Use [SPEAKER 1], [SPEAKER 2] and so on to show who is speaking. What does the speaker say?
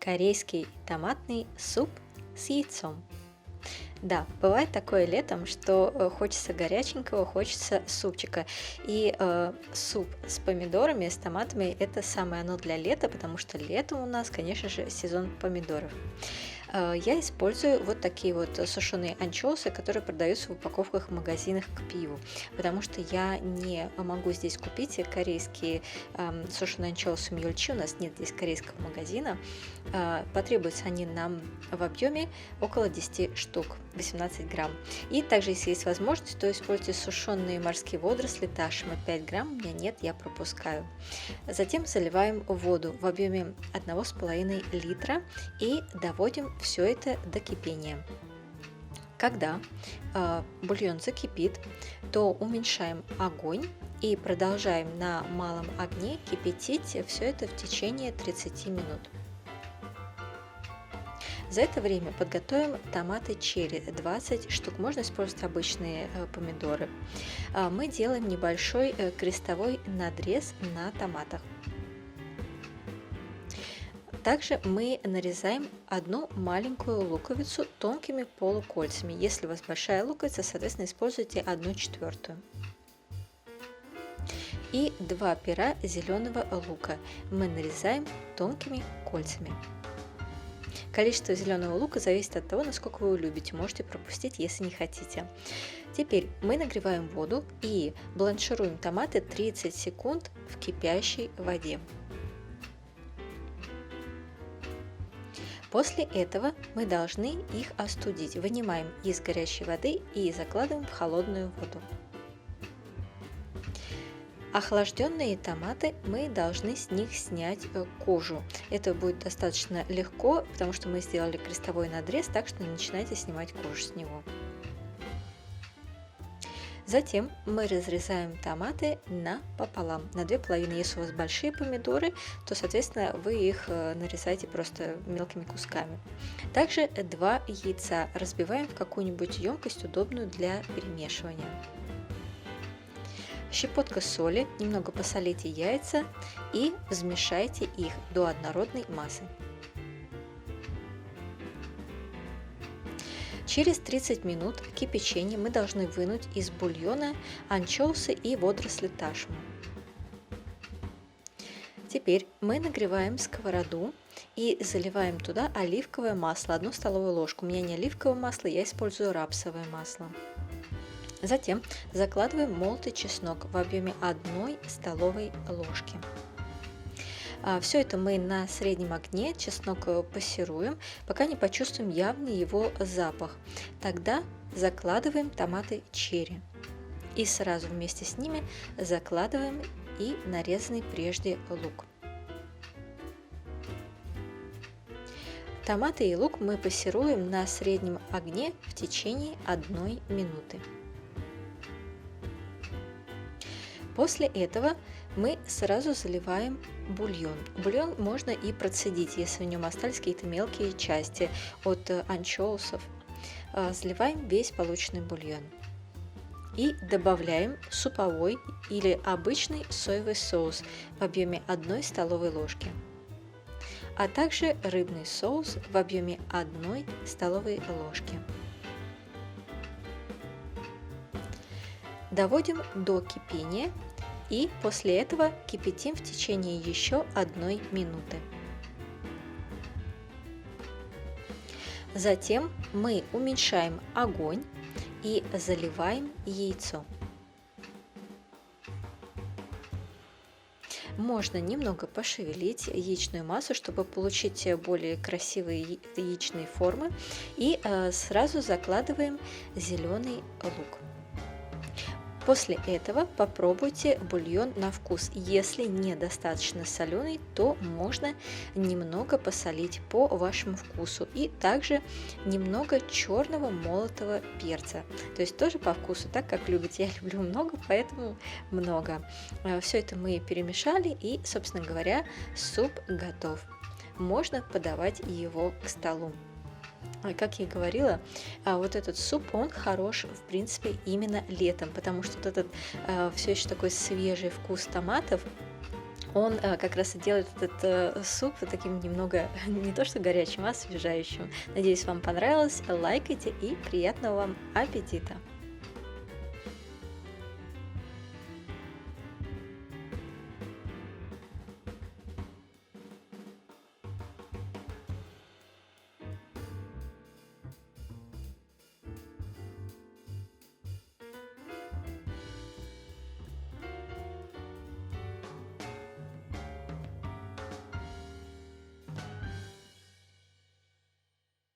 [SPEAKER 1] корейский томатный суп с яйцом. Да, бывает такое летом, что хочется горяченького, хочется супчика. И суп с помидорами, с томатами – это самое оно для лета, потому что летом у нас, конечно же, сезон помидоров. Я использую вот такие вот сушеные анчоусы, которые продаются в упаковках в магазинах к пиву, потому что я не могу здесь купить корейские сушеные анчоусы Мьёльчи, у нас нет здесь корейского магазина. Потребуются они нам в объеме около 10 штук, 18 грамм. И также, если есть возможность, то используйте сушеные морские водоросли ташима 5 грамм, у меня нет, я пропускаю. Затем заливаем воду в объеме 1,5 литра и доводим все это до кипения. Когда бульон закипит, то уменьшаем огонь и продолжаем на малом огне кипятить все это в течение 30 минут. За это время подготовим томаты черри, 20 штук, можно использовать обычные помидоры. Мы делаем небольшой крестовой надрез на томатах. Также мы нарезаем одну маленькую луковицу тонкими полукольцами. Если у вас большая луковица, соответственно, используйте 1/4. И 2 пера зеленого лука мы нарезаем тонкими кольцами. Количество зеленого лука зависит от того, насколько вы его любите. Можете пропустить, если не хотите. Теперь мы нагреваем воду и бланшируем томаты 30 секунд в кипящей воде. После этого мы должны их остудить. Вынимаем из горячей воды и закладываем в холодную воду. Охлажденные томаты мы должны с них снять кожу. Это будет достаточно легко, потому что мы сделали крестовой надрез, так что не начинайте снимать кожу с него. Затем мы разрезаем томаты напополам, на 2 половины. Если у вас большие помидоры, то, соответственно, вы их нарезаете просто мелкими кусками. Также 2 яйца разбиваем в какую-нибудь емкость, удобную для перемешивания. Щепотка соли, немного посолите яйца и взмешайте их до однородной массы. Через 30 минут кипячения мы должны вынуть из бульона анчоусы и водоросли ташима. Теперь мы нагреваем сковороду и заливаем туда оливковое масло, 1 столовую ложку. У меня не оливковое масло, я использую рапсовое масло. Затем закладываем молотый чеснок в объеме 1 столовой ложки. Все это мы на среднем огне чеснок пассируем, пока не почувствуем явный его запах. Тогда закладываем томаты черри и сразу вместе с ними закладываем и нарезанный прежде лук. Томаты и лук мы пассируем на среднем огне в течение 1 минуты. После этого мы сразу заливаем бульон. Бульон можно и процедить, если в нем остались какие-то мелкие части от анчоусов. Заливаем весь полученный бульон. И добавляем суповой или обычный соевый соус в объеме 1 столовой ложки, а также рыбный соус в объеме 1 столовой ложки. Доводим до кипения и после этого кипятим в течение еще 1 минуты. Затем мы уменьшаем огонь и заливаем яйцо. Можно немного пошевелить яичную массу, чтобы получить более красивые яичные формы, и сразу закладываем зеленый лук. После этого попробуйте бульон на вкус. Если недостаточно соленый, то можно немного посолить по вашему вкусу. И также немного черного молотого перца. То есть тоже по вкусу, так как любите. Я люблю много, поэтому много. Все это мы перемешали и, собственно говоря, суп готов. Можно подавать его к столу. Как я и говорила, вот этот суп, он хорош, в принципе, именно летом, потому что вот этот все еще такой свежий вкус томатов, он как раз и делает этот суп таким немного не то что горячим, а освежающим. Надеюсь, вам понравилось. Лайкайте и приятного вам аппетита!